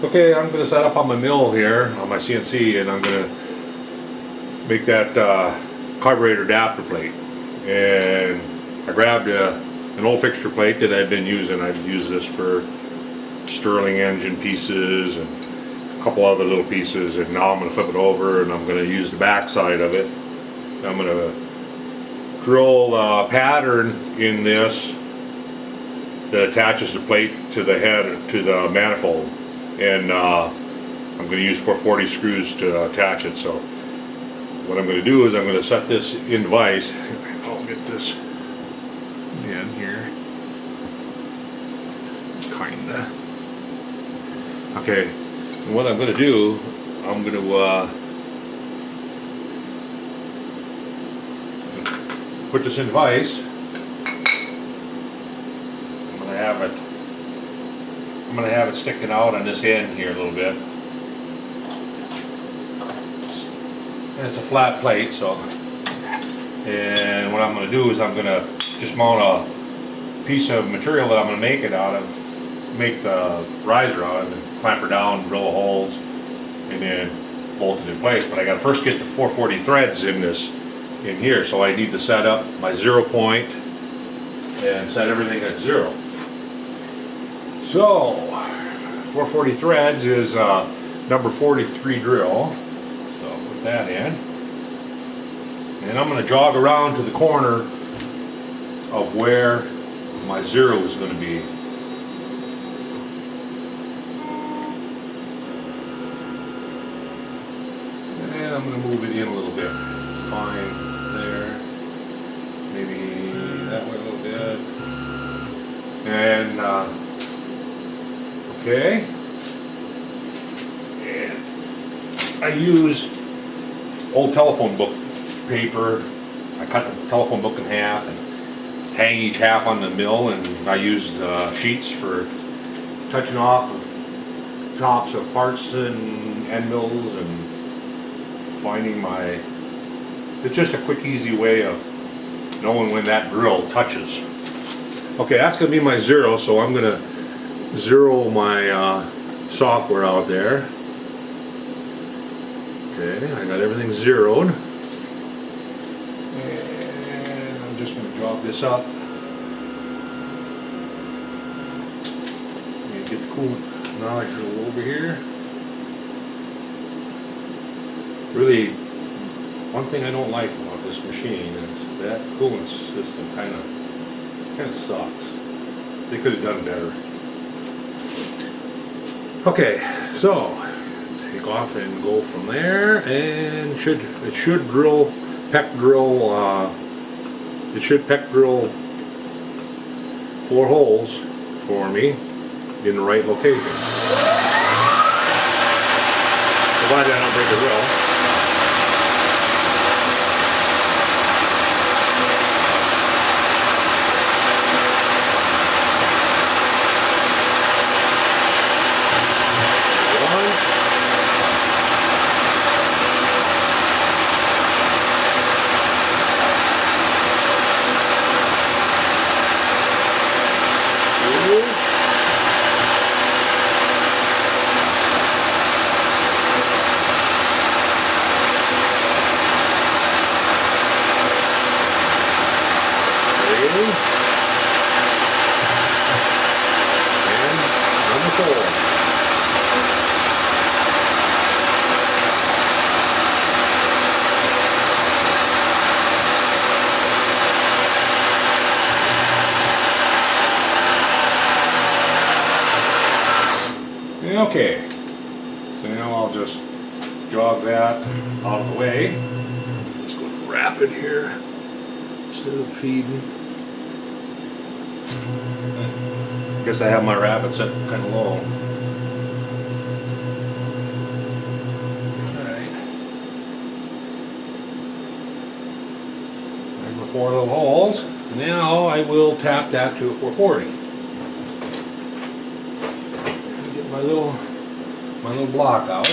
Okay, I'm going to set up on my mill here, on my CNC, and I'm going to make that carburetor adapter plate. And I grabbed an old fixture plate that I've been using. I've used this for Stirling engine pieces and a couple other little pieces, and now I'm going to flip it over and I'm going to use the back side of it. I'm going to drill a pattern in this that attaches the plate to the head, to the manifold, and I'm going to use 440 screws to attach it. So what I'm going to do is I'm going to set this in vise. I'll get this in here, kinda. Okay, and what I'm going to do, I'm going to put this in vise. I'm going to have it sticking out on this end here a little bit. And it's a flat plate, so. And what I'm going to do is I'm going to just mount a piece of material that I'm going to make it out of, make the riser out of, and clamp her down, drill the holes, and then bolt it in place. But I got to first get the 440 threads in here, so I need to set up my 0 point and set everything at 0. So 440 threads is number 43 drill, so I'll put that in, and I'm going to jog around to the corner of where my 0 is going to be. And I'm going to move it in a little bit. It's fine there. Maybe that way a little bit. And okay. And I use old telephone book paper. I cut the telephone book in half and hang each half on the mill, and I use sheets for touching off of tops of parts and end mills and finding my. It's just a quick, easy way of knowing when that drill touches. Okay, that's going to be my 0, so I'm going to 0 my software out there. Okay, I got everything zeroed. And I'm just going to jog this up. And get the coolant nodule over here. Really, one thing I don't like about this machine is that coolant system kind of sucks. They could have done better. Okay, so take off and go from there, and it should drill peck drill. It should peck drill 4 holes for me in the right location. Provided I don't break the drill. Okay, so now I'll just jog that out of the way. Let's go rapid here instead of feeding. I guess I have my rapid set kind of low. Alright. There's my 4 little holes. Now I will tap that to a 440. My little block out.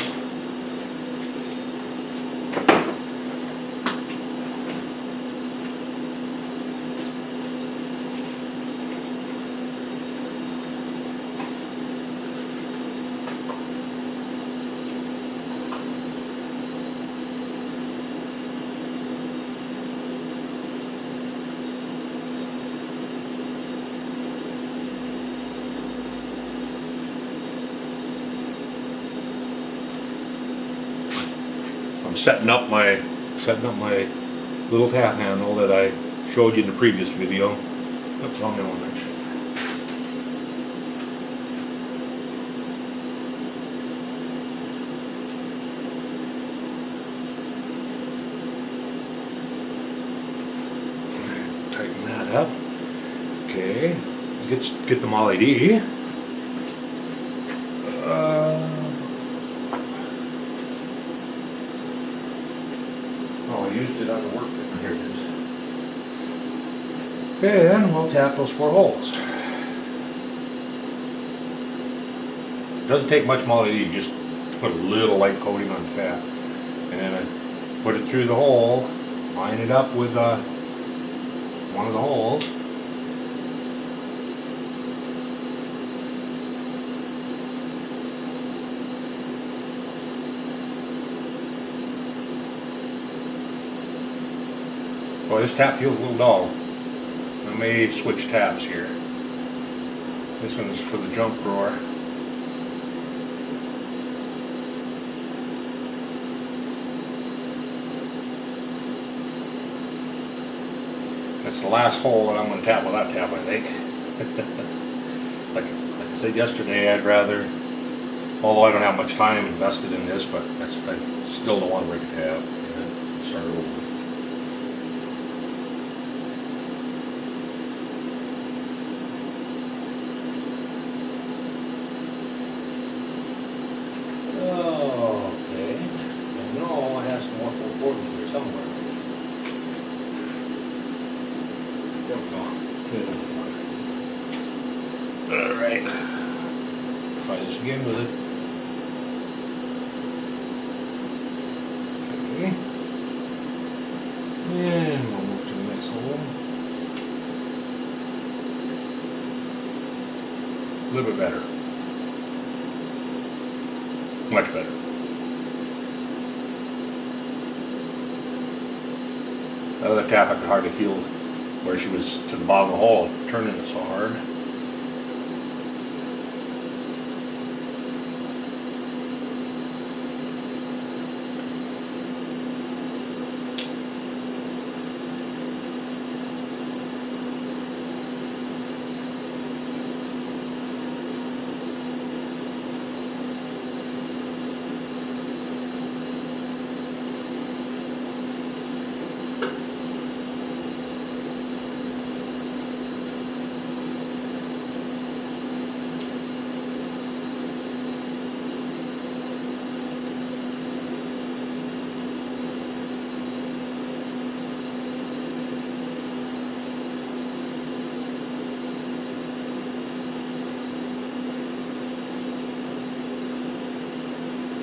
I'm setting up my little tap handle that I showed you in the previous video. Oops, wrong one actually. Tighten that up. Okay, get the MOLLE-D. Oh, I used it on the work. Here it is. Okay, then we'll tap those 4 holes. Doesn't take much MOLLE-D, just put a little light coating on the tap. And then I put it through the hole, line it up with one of the holes. Well, this tap feels a little dull. I may switch taps here. This one's for the jump drawer. That's the last hole that I'm going to tap with that tap, I think. like I said yesterday, I'd rather, although I don't have much time invested in this, but I still don't want to break a tap and then start over. Okay, I know I have some more 440s here somewhere. Alright. Try this again with it. Okay. And we'll move to the next hole. A little bit better. Much better. The other tap I could hardly feel where she was to the bottom of the hole, turning it so hard.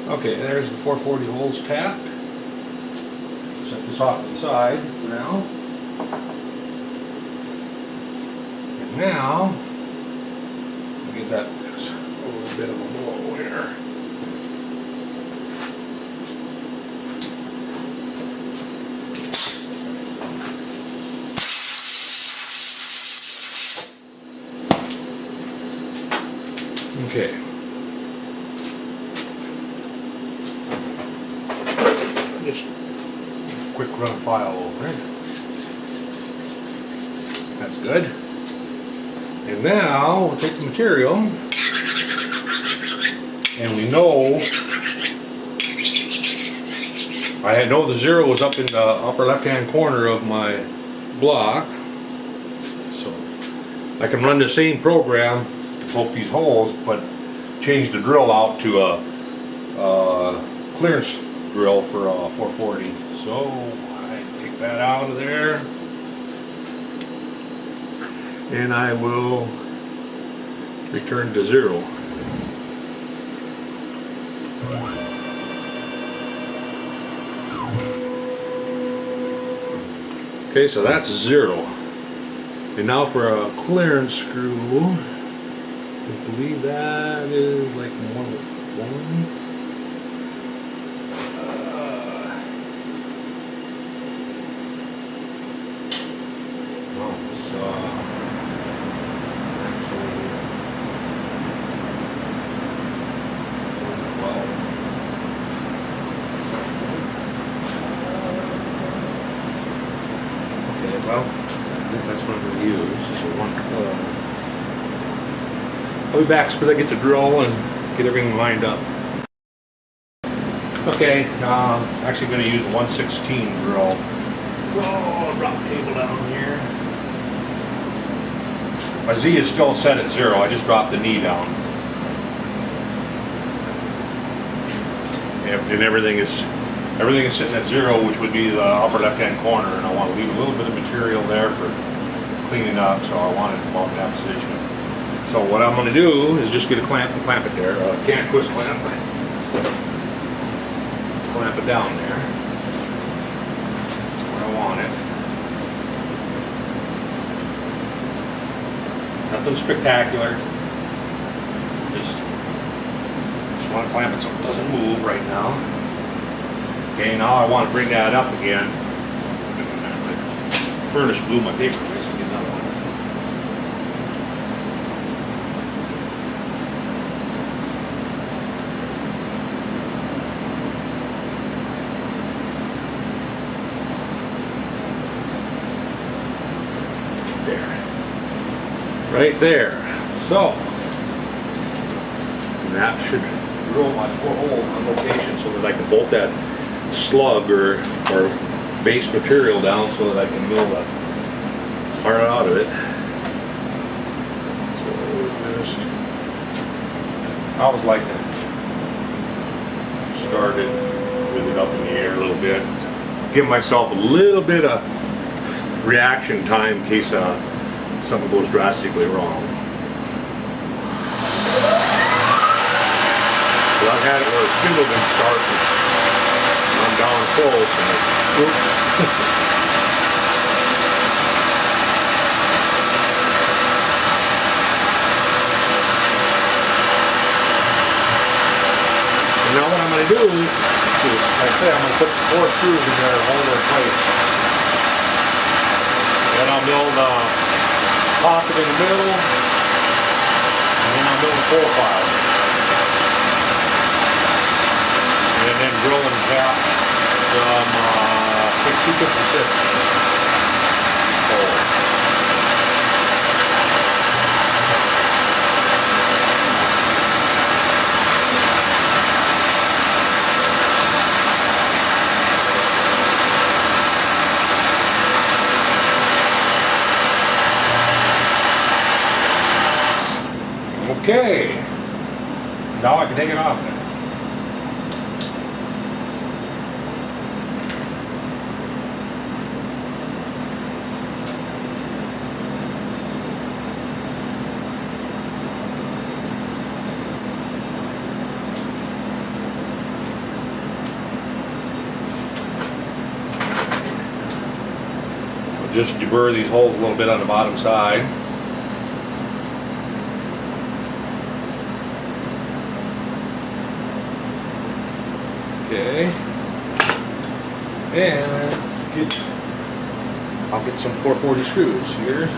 Okay, there's the 440 holes tapped. Set this off to the side for now. And now, we'll get that a little bit of a blow here. Okay. Just quick run file over it. That's good. And now we'll take the material, and we know I know the 0 was up in the upper left-hand corner of my block, so I can run the same program to poke these holes, but change the drill out to a clearance drill for 440. So I take that out of there, and I will return to 0. Okay, so that's 0. And now for a clearance screw, I believe that is like 1. I'll be back because I get to drill and get everything lined up. Okay, actually going to use a 1/16 drill. Oh, drop the table down here. My Z is still set at 0. I just dropped the knee down. And everything is sitting at 0, which would be the upper left-hand corner, and I want to leave a little bit of material there for cleaning up, so I want it about in that position. So what I'm going to do is just get a clamp and clamp it there. Can't twist clamp. Clamp it down there where I want it. Nothing spectacular. Just want to clamp it so it doesn't move right now. Okay, now I want to bring that up again. The furnace blew my paper away, so get another one. Right there. So that should drill my 4 hole on location so that I can bolt that slug or base material down so that I can mill the part out of it. So just I always like to start it with it up in the air a little bit. Give myself a little bit of reaction time in case something goes drastically wrong. Well, I've had it where a spindle didn't start and I'm down close and oops. And now what I'm going to do is, like I say, I'm going to put 4 screws in there and hold it in place. Then I'll mill the pocket in the middle, and then I'll mill the profile. And then drill and tap from 256 hole. Okay, now I can take it off now. I'll just deburr these holes a little bit on the bottom side. Okay, and I'll get some 440 screws here.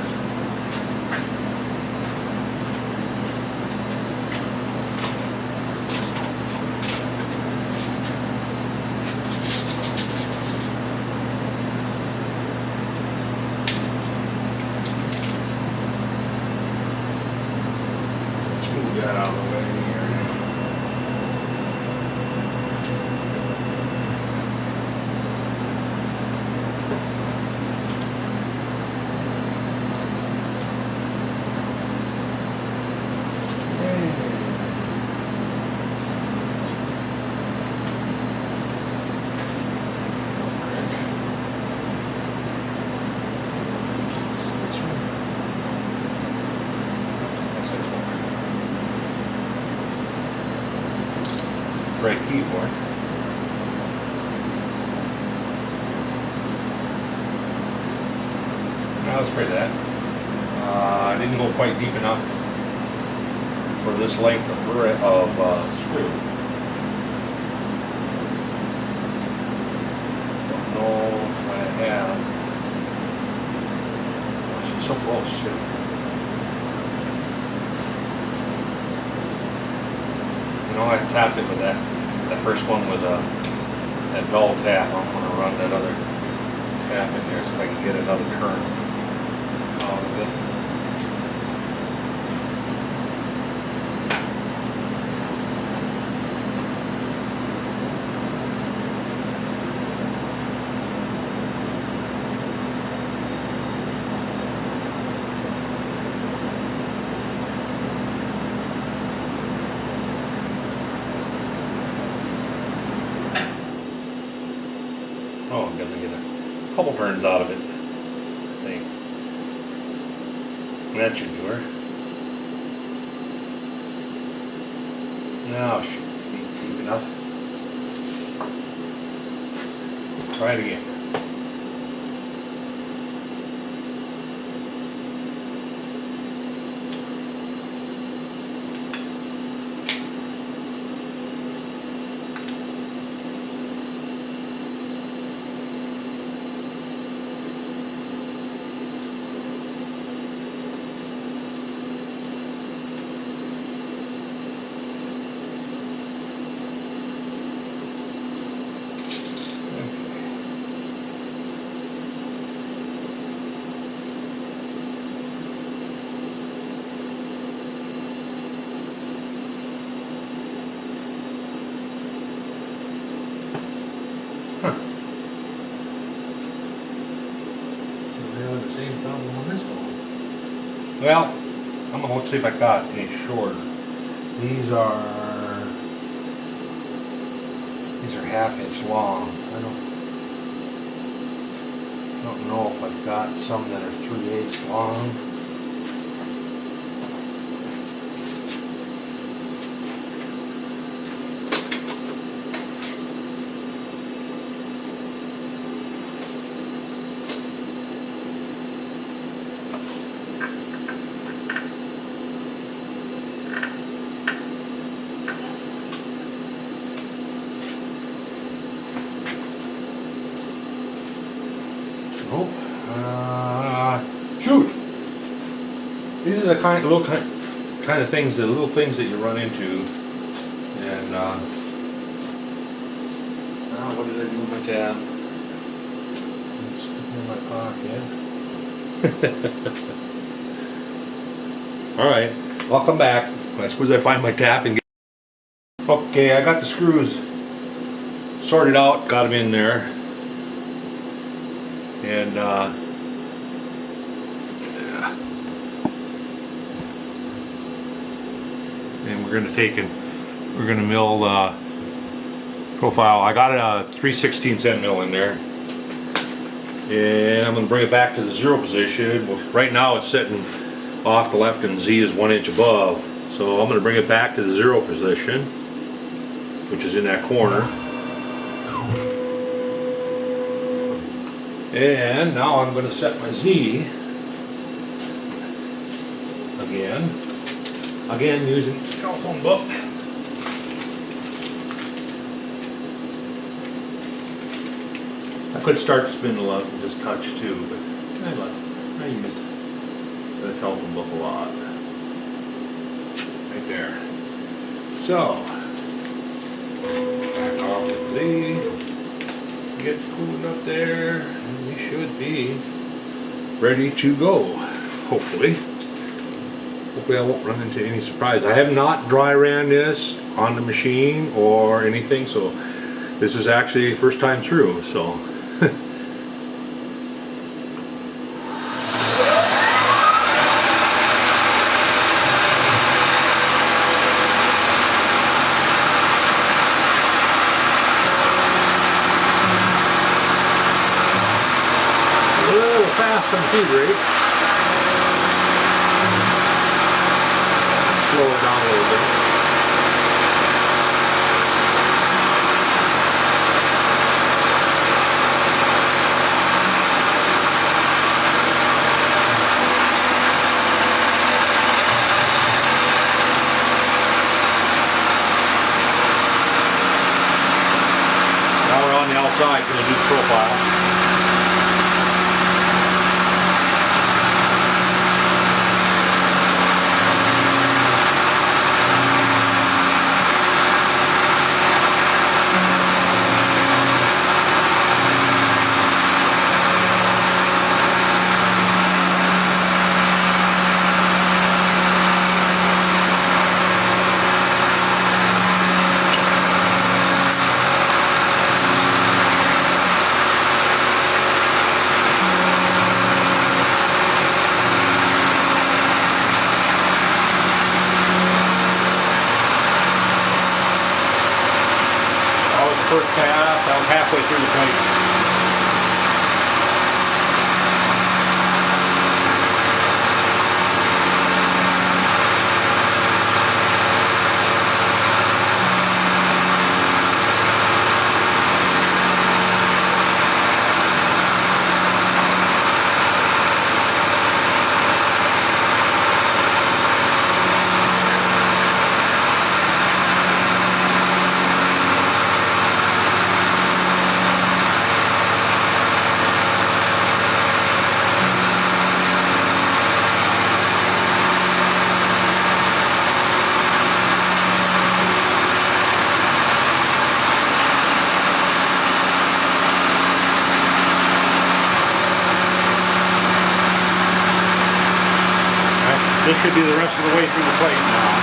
Let's move that out of the way here. Right key for it. I was afraid of that. I didn't go quite deep enough for this length of screw. Don't know if I have. Oh, she's so close too. I tapped it with that first one with that dull tap. I'm going to run that other tap in there so I can get another turn out of it. Oh, I'm gonna get a couple turns out of it, I think. That should do her. Now should be deep enough. Try it again. Huh. We have the same problem on this one. Well, I'm gonna see if I got any shorter. These are 1/2 inch long. I don't know if I've got some that are 3/8 long. Nope. Shoot! These are the kind of things, the little things that you run into. And what did I do with my tab? Stick it in my pocket. All right, I'll come back. I suppose I find my tap and get. Okay, I got the screws sorted out. Got them in there. And we're gonna mill profile. I got a 3/16 end mill in there, and I'm gonna bring it back to the 0 position. Well, right now it's sitting off the left and Z is 1 inch above, so I'm gonna bring it back to the 0 position, which is in that corner. And now I'm going to set my Z again using the telephone book. I could start spindle up and just touch too, but I use the telephone book a lot. Right there. So, back off the Z. Get cooled up there, and we should be ready to go. Hopefully I won't run into any surprise. I have not dry ran this on the machine or anything, so this is actually first time through. So fast on the feed rate. Slow it down a little bit. Now we're on the outside, going to do the profile. First pass, I was halfway through the plate. should be the rest of the way through the plate now.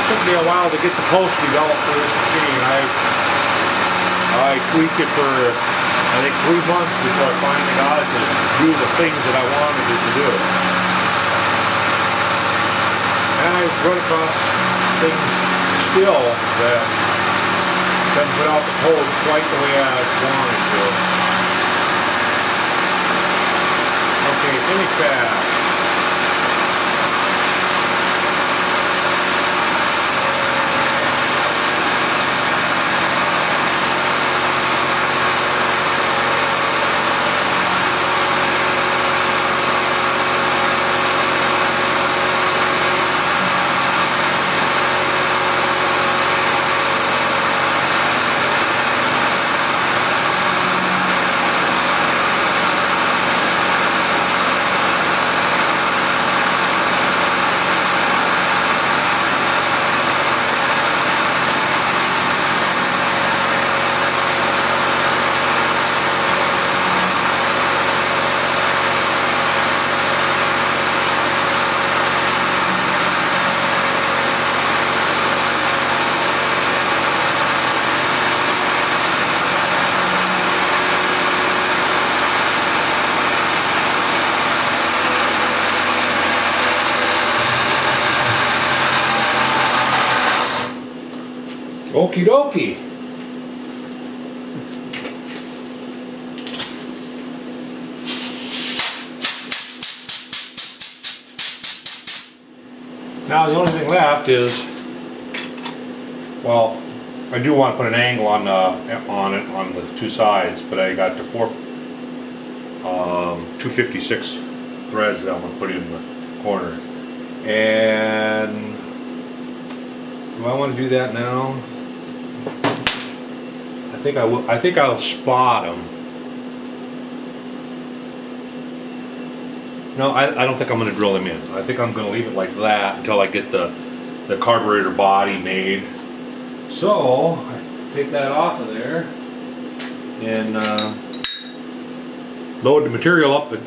Took me a while to get the post developed for this machine. I tweaked it for I think 3 months before I finally got it to do the things that I wanted it to do. And I run across things still that doesn't put out the post quite the way I wanted to. Okay, finish that. Okie dokie. Now the only thing left is, well, I do want to put an angle on the 2 sides, but I got the 256 threads that I'm going to put in the corner. And do I want to do that now? I think I will. I think I'll spot them. No, I don't think I'm going to drill them in. I think I'm going to leave it like that until I get the carburetor body made. So I take that off of there and load the material up and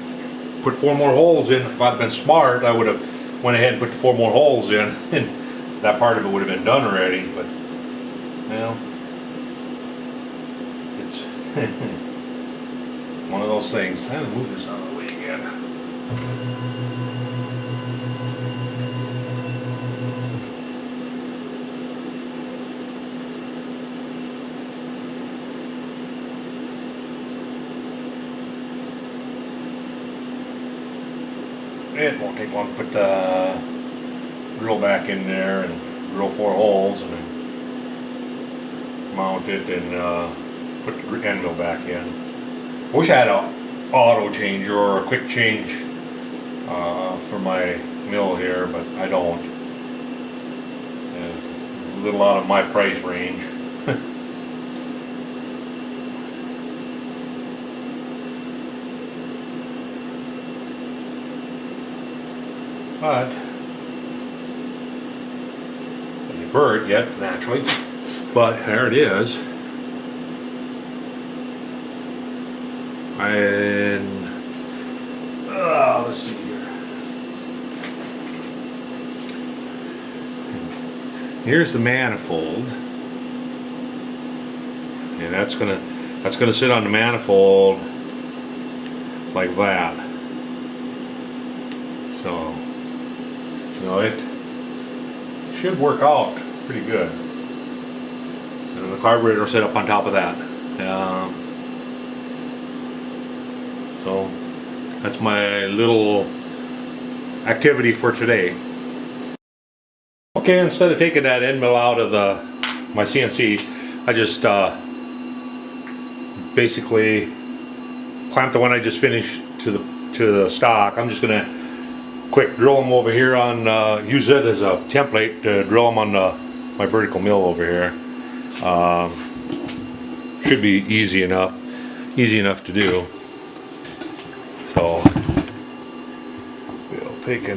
put 4 more holes in. If I'd been smart, I would have went ahead and put the 4 more holes in, and that part of it would have been done already. But well, it's one of those things. I'm gonna move this out of the way again. It won't take long to put the drill back in there and drill 4 holes and then mount it and put the end mill back in. I wish I had an auto changer or a quick change for my mill here, but I don't. It's a little out of my price range. But the bird yet naturally, but there it is. And let's see here. Here's the manifold, and that's gonna sit on the manifold like that. So, you know, it should work out pretty good. And the carburetor will sit up on top of that. So that's my little activity for today. Okay, instead of taking that end mill out of my CNC, I just basically clamp the one I just finished to the stock. I'm just gonna quick drill them over here on use it as a template to drill them on my vertical mill over here. Should be easy enough to do. So we'll take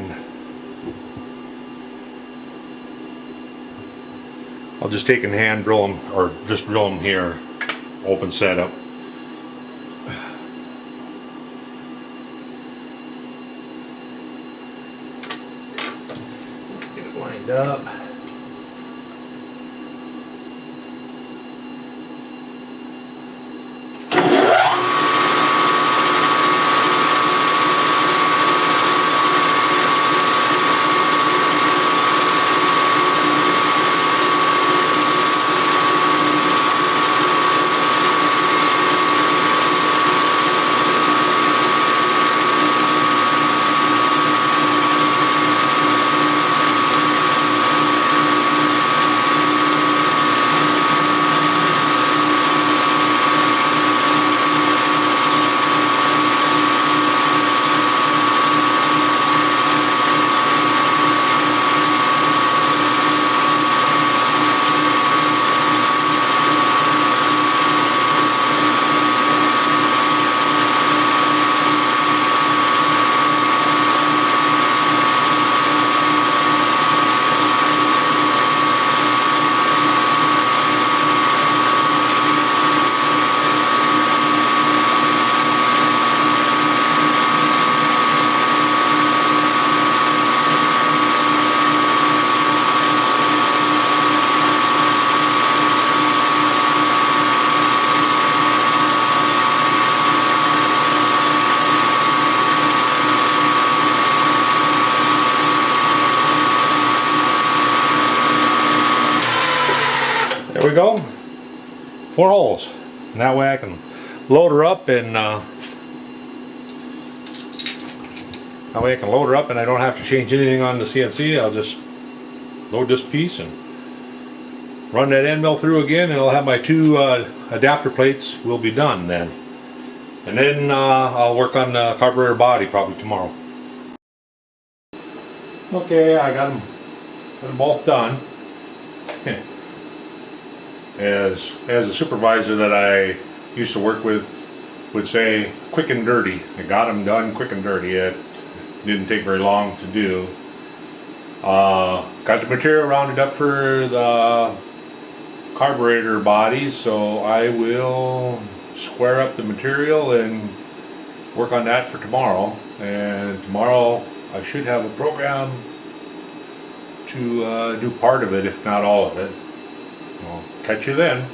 I'll just take and hand drill them, or just drill them here, open setup. Get it lined up. There we go, 4 holes, and that way I can load her up, and I don't have to change anything on the CNC. I'll just load this piece and run that end mill through again, and I'll have my 2 adapter plates. Will be done then, and then I'll work on the carburetor body probably tomorrow. Okay, I got them both done. As a supervisor that I used to work with would say, quick and dirty. I got them done quick and dirty. It didn't take very long to do. Got the material rounded up for the carburetor body, so I will square up the material and work on that for tomorrow. And tomorrow I should have a program to do part of it, if not all of it. I'll catch you then.